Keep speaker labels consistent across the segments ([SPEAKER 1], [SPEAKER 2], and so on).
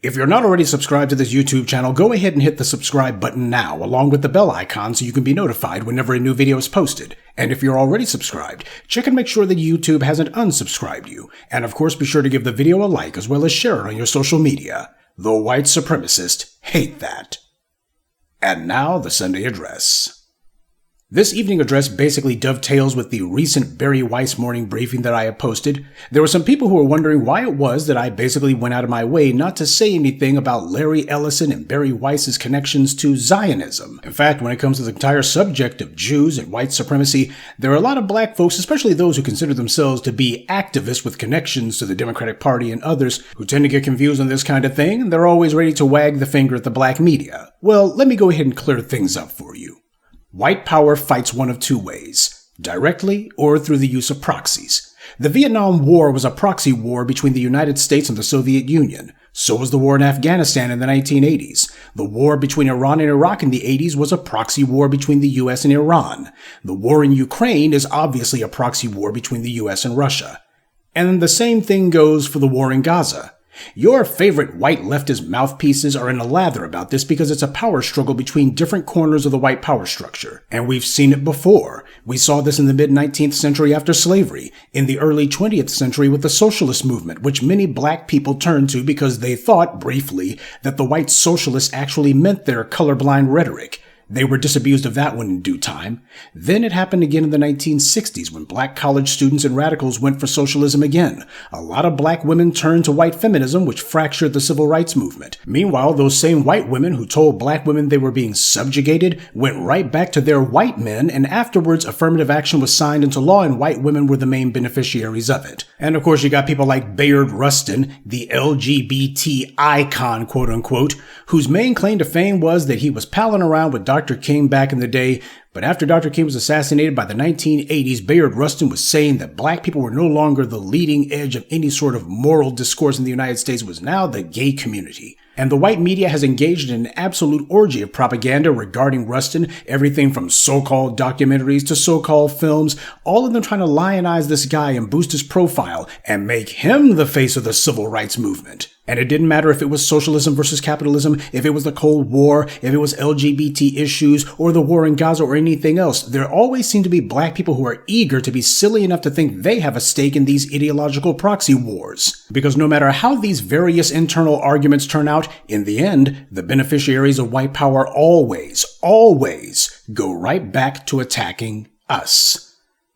[SPEAKER 1] If you're not already subscribed to this YouTube channel, go ahead and hit the subscribe button now, along with the bell icon so you can be notified whenever a new video is posted. And if you're already subscribed, check and make sure that YouTube hasn't unsubscribed you. And of course, be sure to give the video a like as well as share it on your social media. The white supremacists hate that. And now, the Sunday address. This evening address basically dovetails with the recent Barry Weiss morning briefing that I have posted. There were some people who were wondering why it was that I basically went out of my way not to say anything about Larry Ellison and Barry Weiss's connections to Zionism. In fact, when it comes to the entire subject of Jews and white supremacy, there are a lot of black folks, especially those who consider themselves to be activists with connections to the Democratic Party and others, who tend to get confused on this kind of thing, and they're always ready to wag the finger at the black media. Well, let me go ahead and clear things up for you. White power fights one of two ways, directly or through the use of proxies. The Vietnam War was a proxy war between the United States and the Soviet Union. So was the war in Afghanistan in the 1980s. The war between Iran and Iraq in the 80s was a proxy war between the US and Iran. The war in Ukraine is obviously a proxy war between the US and Russia. And the same thing goes for the war in Gaza. Your favorite white leftist mouthpieces are in a lather about this because it's a power struggle between different corners of the white power structure. And we've seen it before. We saw this in the mid-19th century after slavery, in the early 20th century with the socialist movement, which many black people turned to because they thought, briefly, that the white socialists actually meant their colorblind rhetoric. They were disabused of that one in due time. Then it happened again in the 1960s when black college students and radicals went for socialism again. A lot of black women turned to white feminism, which fractured the civil rights movement. Meanwhile, those same white women who told black women they were being subjugated went right back to their white men, and afterwards affirmative action was signed into law and white women were the main beneficiaries of it. And of course, you got people like Bayard Rustin, the LGBT icon, quote unquote, whose main claim to fame was that he was palling around with Dr. King back in the day, but after Dr. King was assassinated by the 1980s, Bayard Rustin was saying that black people were no longer the leading edge of any sort of moral discourse in the United States, was now the gay community. And the white media has engaged in an absolute orgy of propaganda regarding Rustin, everything from so-called documentaries to so-called films, all of them trying to lionize this guy and boost his profile and make him the face of the civil rights movement. And it didn't matter if it was socialism versus capitalism, if it was the Cold War, if it was LGBT issues, or the war in Gaza or anything else. There always seem to be black people who are eager to be silly enough to think they have a stake in these ideological proxy wars. Because no matter how these various internal arguments turn out, in the end, the beneficiaries of white power always go right back to attacking us.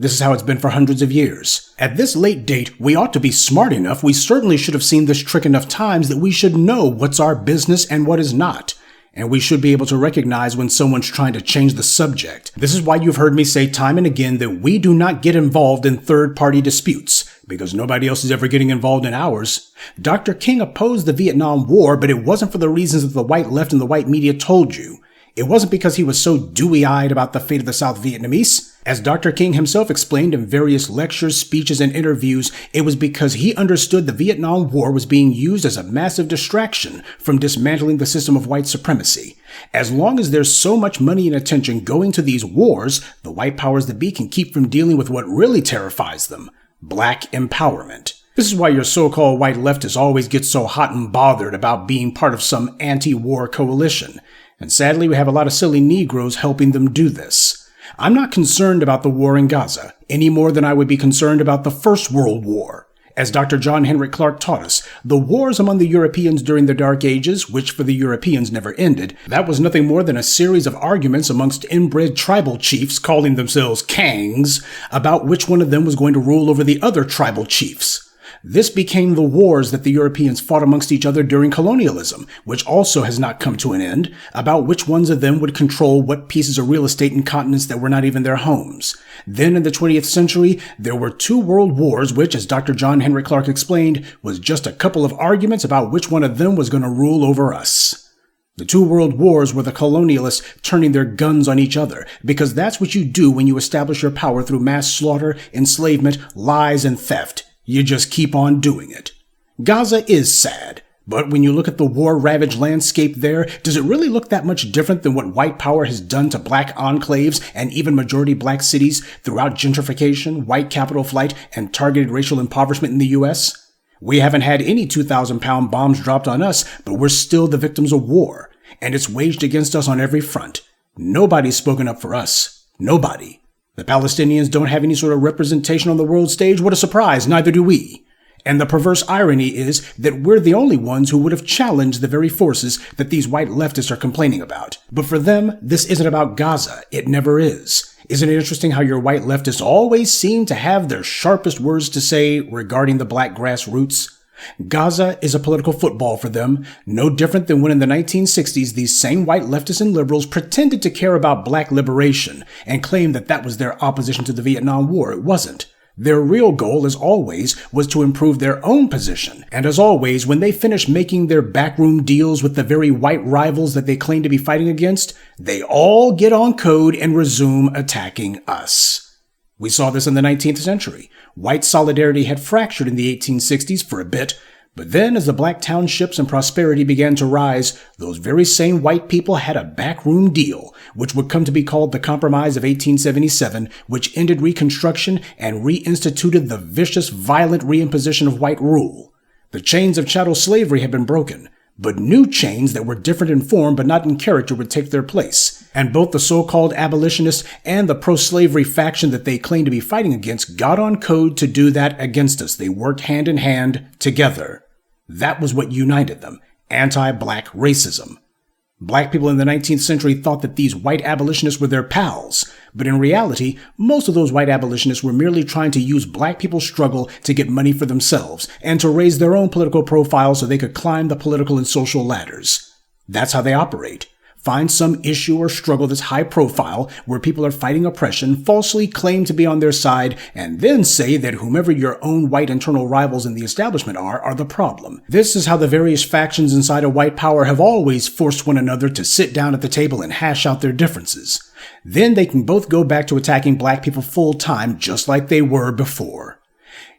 [SPEAKER 1] This is how it's been for hundreds of years. At this late date, we ought to be smart enough. We certainly should have seen this trick enough times that we should know what's our business and what is not. And we should be able to recognize when someone's trying to change the subject. This is why you've heard me say time and again that we do not get involved in third-party disputes, because nobody else is ever getting involved in ours. Dr. King opposed the Vietnam War, but it wasn't for the reasons that the white left and the white media told you. It wasn't because he was so dewy-eyed about the fate of the South Vietnamese. As Dr. King himself explained in various lectures, speeches, and interviews, it was because he understood the Vietnam War was being used as a massive distraction from dismantling the system of white supremacy. As long as there's so much money and attention going to these wars, the white powers that be can keep from dealing with what really terrifies them: black empowerment. This is why your so-called white leftists always get so hot and bothered about being part of some anti-war coalition. And sadly, we have a lot of silly Negroes helping them do this. I'm not concerned about the war in Gaza any more than I would be concerned about the First World War. As Dr. John Henrik Clarke taught us, the wars among the Europeans during the Dark Ages, which for the Europeans never ended, that was nothing more than a series of arguments amongst inbred tribal chiefs calling themselves Kangs about which one of them was going to rule over the other tribal chiefs. This became the wars that the Europeans fought amongst each other during colonialism, which also has not come to an end, about which ones of them would control what pieces of real estate in continents that were not even their homes. Then in the 20th century, there were two world wars, which, as Dr. John Henrik Clarke explained, was just a couple of arguments about which one of them was going to rule over us. The two world wars were the colonialists turning their guns on each other, because that's what you do when you establish your power through mass slaughter, enslavement, lies, and theft. You just keep on doing it. Gaza is sad, but when you look at the war-ravaged landscape there, does it really look that much different than what white power has done to black enclaves and even majority black cities throughout gentrification, white capital flight, and targeted racial impoverishment in the U.S.? We haven't had any 2,000-pound bombs dropped on us, but we're still the victims of war, and it's waged against us on every front. Nobody's spoken up for us. Nobody. The Palestinians don't have any sort of representation on the world stage. What a surprise, neither do we. And the perverse irony is that we're the only ones who would have challenged the very forces that these white leftists are complaining about. But for them, this isn't about Gaza. It never is. Isn't it interesting how your white leftists always seem to have their sharpest words to say regarding the black grassroots? Gaza is a political football for them, no different than when in the 1960s these same white leftists and liberals pretended to care about black liberation and claimed that that was their opposition to the Vietnam War. It wasn't. Their real goal, as always, was to improve their own position. And as always, when they finished making their backroom deals with the very white rivals that they claim to be fighting against, they all get on code and resume attacking us. We saw this in the 19th century. White solidarity had fractured in the 1860s for a bit, but then as the black townships and prosperity began to rise, those very same white people had a backroom deal, which would come to be called the Compromise of 1877, which ended Reconstruction and reinstituted the vicious, violent reimposition of white rule. The chains of chattel slavery had been broken, but new chains that were different in form but not in character would take their place. And both the so-called abolitionists and the pro-slavery faction that they claimed to be fighting against got on code to do that against us. They worked hand in hand together. That was what united them, anti-black racism. Black people in the 19th century thought that these white abolitionists were their pals, but in reality, most of those white abolitionists were merely trying to use black people's struggle to get money for themselves and to raise their own political profile so they could climb the political and social ladders. That's how they operate. Find some issue or struggle that's high profile, where people are fighting oppression, falsely claim to be on their side, and then say that whomever your own white internal rivals in the establishment are the problem. This is how the various factions inside of white power have always forced one another to sit down at the table and hash out their differences. Then they can both go back to attacking black people full time, just like they were before.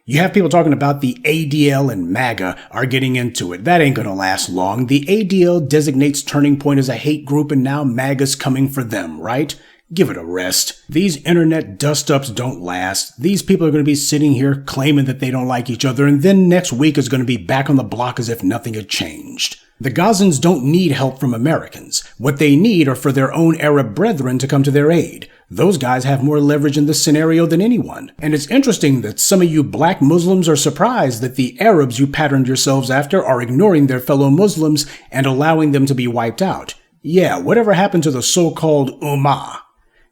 [SPEAKER 1] You have people talking about the ADL and MAGA are getting into it. That ain't gonna last long. The ADL designates Turning Point as a hate group, and now MAGA's coming for them, right? Give it a rest. These internet dust-ups don't last. These people are going to be sitting here claiming that they don't like each other, and then next week is going to be back on the block as if nothing had changed. The Gazans don't need help from Americans. What they need are for their own Arab brethren to come to their aid. Those guys have more leverage in this scenario than anyone. And it's interesting that some of you black Muslims are surprised that the Arabs you patterned yourselves after are ignoring their fellow Muslims and allowing them to be wiped out. Yeah, whatever happened to the so-called Ummah?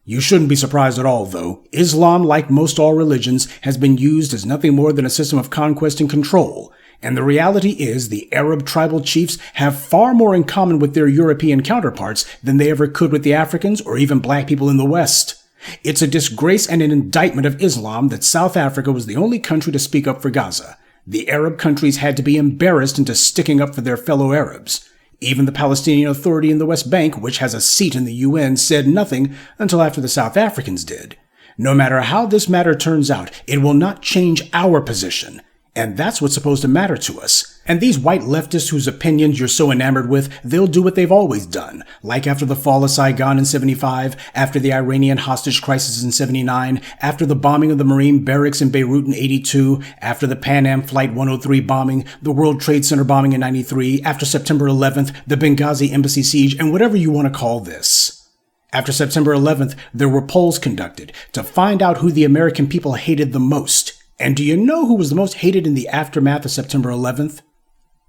[SPEAKER 1] You shouldn't be surprised at all, though. Islam, like most all religions, has been used as nothing more than a system of conquest and control. And the reality is the Arab tribal chiefs have far more in common with their European counterparts than they ever could with the Africans or even black people in the West. It's a disgrace and an indictment of Islam that South Africa was the only country to speak up for Gaza. The Arab countries had to be embarrassed into sticking up for their fellow Arabs. Even the Palestinian Authority in the West Bank, which has a seat in the UN, said nothing until after the South Africans did. No matter how this matter turns out, it will not change our position. And that's what's supposed to matter to us. And these white leftists whose opinions you're so enamored with, they'll do what they've always done. Like after the fall of Saigon in 75, after the Iranian hostage crisis in 79, after the bombing of the Marine barracks in Beirut in 82, after the Pan Am Flight 103 bombing, the World Trade Center bombing in 93, after September 11th, the Benghazi embassy siege, and whatever you want to call this. After September 11th, there were polls conducted to find out who the American people hated the most. And do you know who was the most hated in the aftermath of September 11th?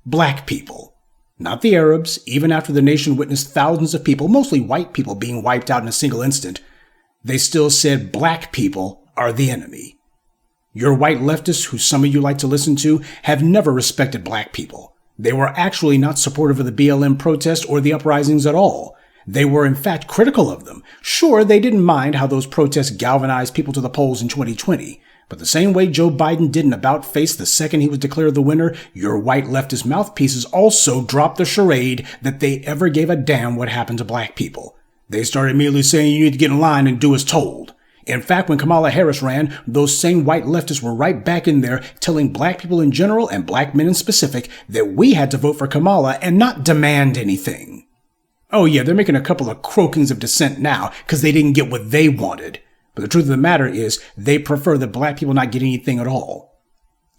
[SPEAKER 1] Black people. Not the Arabs, even after the nation witnessed thousands of people, mostly white people, being wiped out in a single instant. They still said black people are the enemy. Your white leftists, who some of you like to listen to, have never respected black people. They were actually not supportive of the BLM protest or the uprisings at all. They were in fact critical of them. Sure, they didn't mind how those protests galvanized people to the polls in 2020. But the same way Joe Biden did an about-face the second he was declared the winner, your white leftist mouthpieces also dropped the charade that they ever gave a damn what happened to black people. They started immediately saying you need to get in line and do as told. In fact, when Kamala Harris ran, those same white leftists were right back in there telling black people in general and black men in specific that we had to vote for Kamala and not demand anything. Oh yeah, they're making a couple of croakings of dissent now because they didn't get what they wanted. But the truth of the matter is, they prefer that black people not get anything at all.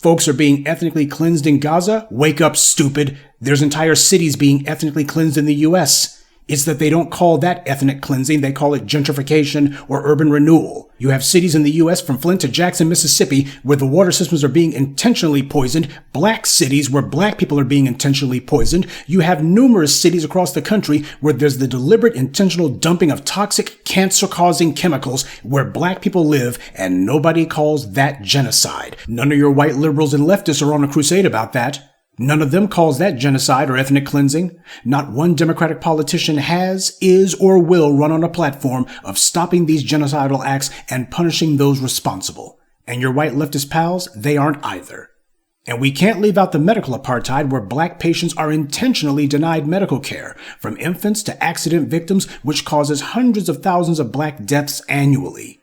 [SPEAKER 1] Folks are being ethnically cleansed in Gaza? Wake up, stupid. There's entire cities being ethnically cleansed in the US. It's that they don't call that ethnic cleansing, they call it gentrification or urban renewal. You have cities in the US from Flint to Jackson, Mississippi, where the water systems are being intentionally poisoned, black cities where black people are being intentionally poisoned. You have numerous cities across the country where there's the deliberate intentional dumping of toxic, cancer-causing chemicals where black people live, and nobody calls that genocide. None of your white liberals and leftists are on a crusade about that. None of them calls that genocide or ethnic cleansing. Not one Democratic politician has, is, or will run on a platform of stopping these genocidal acts and punishing those responsible. And your white leftist pals, they aren't either. And we can't leave out the medical apartheid where black patients are intentionally denied medical care, from infants to accident victims, which causes hundreds of thousands of black deaths annually.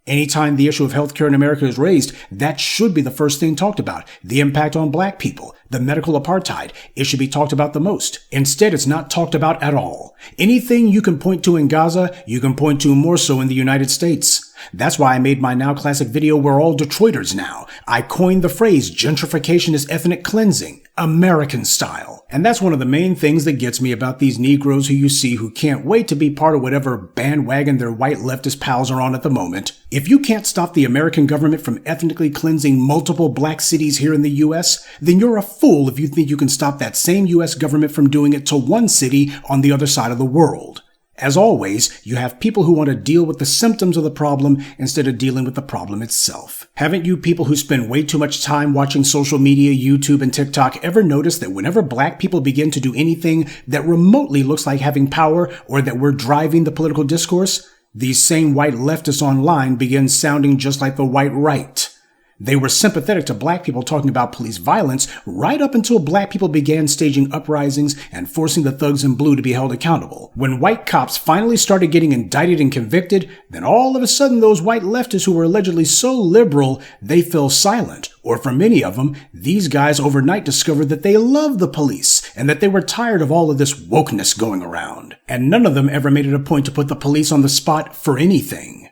[SPEAKER 1] Anytime the issue of healthcare in America is raised, that should be the first thing talked about. The impact on black people, the medical apartheid, it should be talked about the most. Instead, it's not talked about at all. Anything you can point to in Gaza, you can point to more so in the United States. That's why I made my now classic video, We're All Detroiters Now. I coined the phrase, gentrification is ethnic cleansing, American style. And that's one of the main things that gets me about these Negroes who you see who can't wait to be part of whatever bandwagon their white leftist pals are on at the moment. If you can't stop the American government from ethnically cleansing multiple black cities here in the US, then you're a fool if you think you can stop that same US government from doing it to one city on the other side of the world. As always, you have people who want to deal with the symptoms of the problem instead of dealing with the problem itself. Haven't you people who spend way too much time watching social media, YouTube, and TikTok ever noticed that whenever black people begin to do anything that remotely looks like having power or that we're driving the political discourse, these same white leftists online begin sounding just like the white right? They were sympathetic to black people talking about police violence right up until black people began staging uprisings and forcing the thugs in blue to be held accountable. When white cops finally started getting indicted and convicted, then all of a sudden those white leftists who were allegedly so liberal, they fell silent. Or for many of them, these guys overnight discovered that they loved the police and that they were tired of all of this wokeness going around. And none of them ever made it a point to put the police on the spot for anything.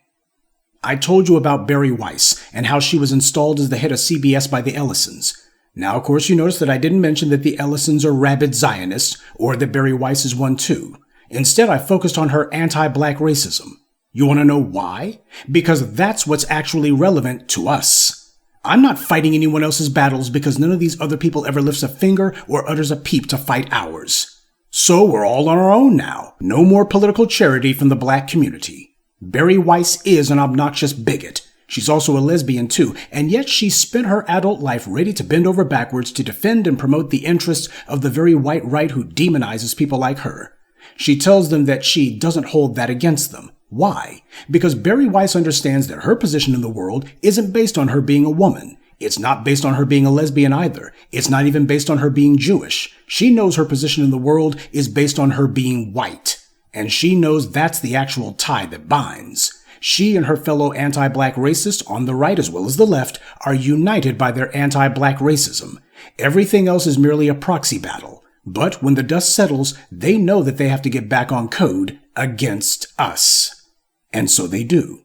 [SPEAKER 1] I told you about Bari Weiss and how she was installed as the head of CBS by the Ellisons. Now, of course, you notice that I didn't mention that the Ellisons are rabid Zionists or that Bari Weiss is one too. Instead, I focused on her anti-black racism. You want to know why? Because that's what's actually relevant to us. I'm not fighting anyone else's battles because none of these other people ever lifts a finger or utters a peep to fight ours. So we're all on our own now. No more political charity from the black community. Bari Weiss is an obnoxious bigot. She's also a lesbian too, and yet she spent her adult life ready to bend over backwards to defend and promote the interests of the very white right who demonizes people like her. She tells them that she doesn't hold that against them. Why? Because Bari Weiss understands that her position in the world isn't based on her being a woman. It's not based on her being a lesbian either. It's not even based on her being Jewish. She knows her position in the world is based on her being white. And she knows that's the actual tie that binds. She and her fellow anti-black racists on the right as well as the left are united by their anti-black racism. Everything else is merely a proxy battle. But when the dust settles, they know that they have to get back on code against us. And so they do.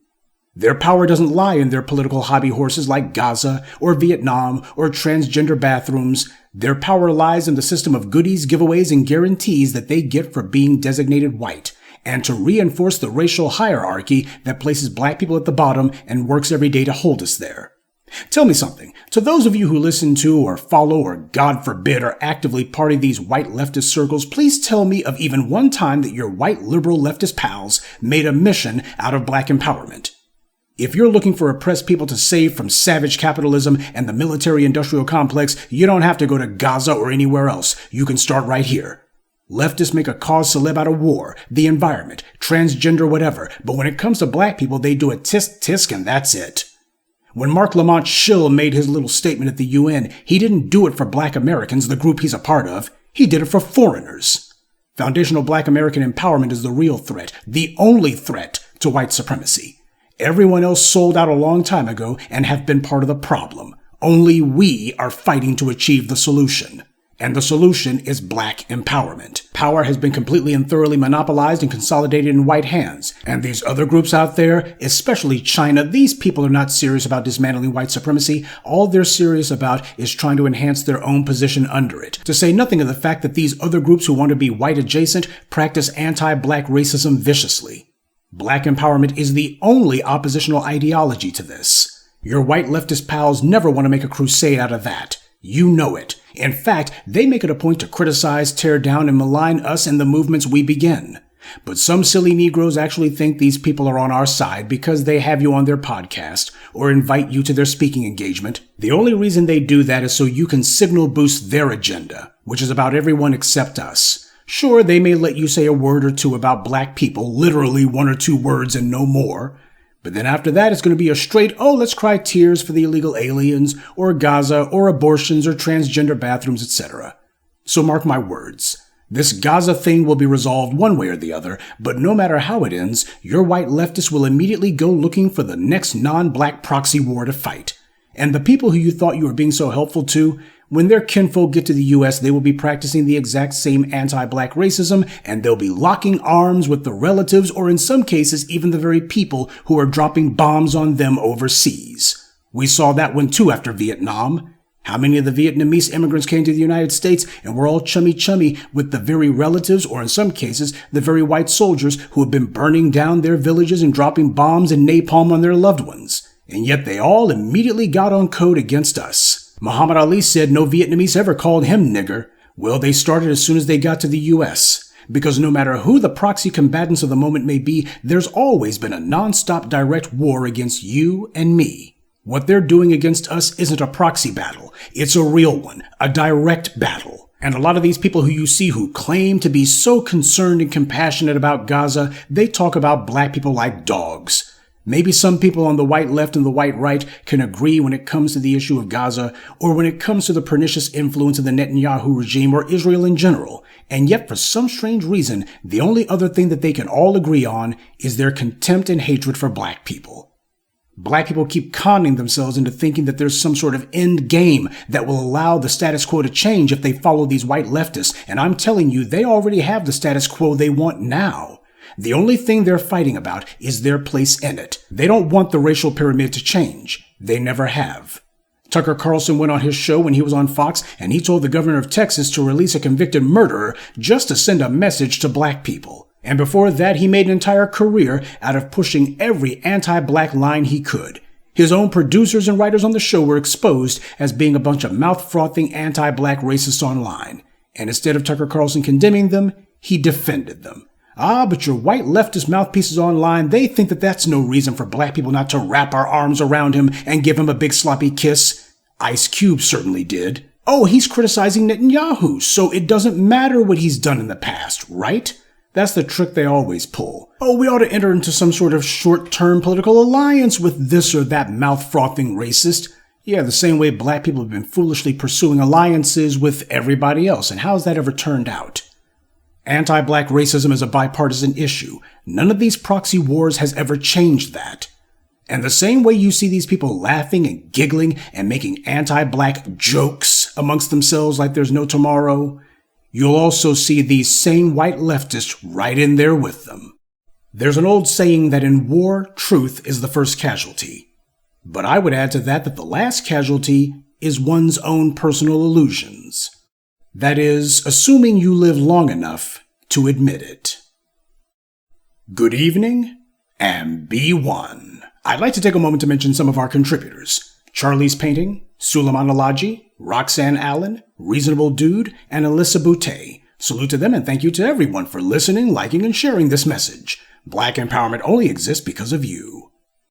[SPEAKER 1] Their power doesn't lie in their political hobby horses like Gaza or Vietnam or transgender bathrooms. Their power lies in the system of goodies, giveaways, and guarantees that they get for being designated white, and to reinforce the racial hierarchy that places black people at the bottom and works every day to hold us there. Tell me something. To those of you who listen to or follow or, God forbid, are actively part of these white leftist circles, please tell me of even one time that your white liberal leftist pals made a mission out of black empowerment. If you're looking for oppressed people to save from savage capitalism and the military-industrial complex, you don't have to go to Gaza or anywhere else. You can start right here. Leftists make a cause celeb out of war, the environment, transgender whatever, but when it comes to black people, they do a tisk-tisk and that's it. When Mark Lamont Schill made his little statement at the UN, he didn't do it for black Americans, the group he's a part of. He did it for foreigners. Foundational black American empowerment is the real threat, the only threat to white supremacy. Everyone else sold out a long time ago and have been part of the problem. Only we are fighting to achieve the solution. And the solution is black empowerment. Power has been completely and thoroughly monopolized and consolidated in white hands. And these other groups out there, especially China, these people are not serious about dismantling white supremacy. All they're serious about is trying to enhance their own position under it. To say nothing of the fact that these other groups who want to be white adjacent practice anti-black racism viciously. Black empowerment is the only oppositional ideology to this. Your white leftist pals never want to make a crusade out of that. You know it. In fact, they make it a point to criticize, tear down, and malign us and the movements we begin. But some silly Negroes actually think these people are on our side because they have you on their podcast or invite you to their speaking engagement. The only reason they do that is so you can signal boost their agenda, which is about everyone except us. Sure, they may let you say a word or two about black people, literally 1 or 2 words and no more. But then after that, it's going to be a straight, oh, let's cry tears for the illegal aliens, or Gaza, or abortions, or transgender bathrooms, etc. So mark my words. This Gaza thing will be resolved one way or the other, but no matter how it ends, your white leftists will immediately go looking for the next non-black proxy war to fight. And the people who you thought you were being so helpful to, when their kinfolk get to the U.S., they will be practicing the exact same anti-black racism, and they'll be locking arms with the relatives, or in some cases, even the very people who are dropping bombs on them overseas. We saw that one too after Vietnam. How many of the Vietnamese immigrants came to the United States and were all chummy-chummy with the very relatives, or in some cases, the very white soldiers who have been burning down their villages and dropping bombs and napalm on their loved ones? And yet they all immediately got on code against us. Muhammad Ali said no Vietnamese ever called him nigger. Well, they started as soon as they got to the U.S. Because no matter who the proxy combatants of the moment may be, there's always been a non-stop direct war against you and me. What they're doing against us isn't a proxy battle. It's a real one, a direct battle. And a lot of these people who you see who claim to be so concerned and compassionate about Gaza, they talk about black people like dogs. Maybe some people on the white left and the white right can agree when it comes to the issue of Gaza, or when it comes to the pernicious influence of the Netanyahu regime or Israel in general. And yet, for some strange reason, the only other thing that they can all agree on is their contempt and hatred for black people. Black people keep conning themselves into thinking that there's some sort of end game that will allow the status quo to change if they follow these white leftists. And I'm telling you, they already have the status quo they want now. The only thing they're fighting about is their place in it. They don't want the racial pyramid to change. They never have. Tucker Carlson went on his show when he was on Fox, and he told the governor of Texas to release a convicted murderer just to send a message to black people. And before that, he made an entire career out of pushing every anti-black line he could. His own producers and writers on the show were exposed as being a bunch of mouth-frothing anti-black racists online. And instead of Tucker Carlson condemning them, he defended them. Ah, but your white leftist mouthpieces online, they think that that's no reason for black people not to wrap our arms around him and give him a big sloppy kiss. Ice Cube certainly did. Oh, he's criticizing Netanyahu, so it doesn't matter what he's done in the past, right? That's the trick they always pull. Oh, we ought to enter into some sort of short-term political alliance with this or that mouth-frothing racist. Yeah, the same way black people have been foolishly pursuing alliances with everybody else, and how's that ever turned out? Anti-black racism is a bipartisan issue. None of these proxy wars has ever changed that. And the same way you see these people laughing and giggling and making anti-black jokes amongst themselves like there's no tomorrow, you'll also see these same white leftists right in there with them. There's an old saying that in war, truth is the first casualty. But I would add to that the last casualty is one's own personal illusions. That is, assuming you live long enough to admit it. Good evening, and be one. I'd like to take a moment to mention some of our contributors. Charlie's Painting, Suleiman Alaji, Roxanne Allen, Reasonable Dude, and Alyssa Boutte. Salute to them and thank you to everyone for listening, liking, and sharing this message. Black empowerment only exists because of you.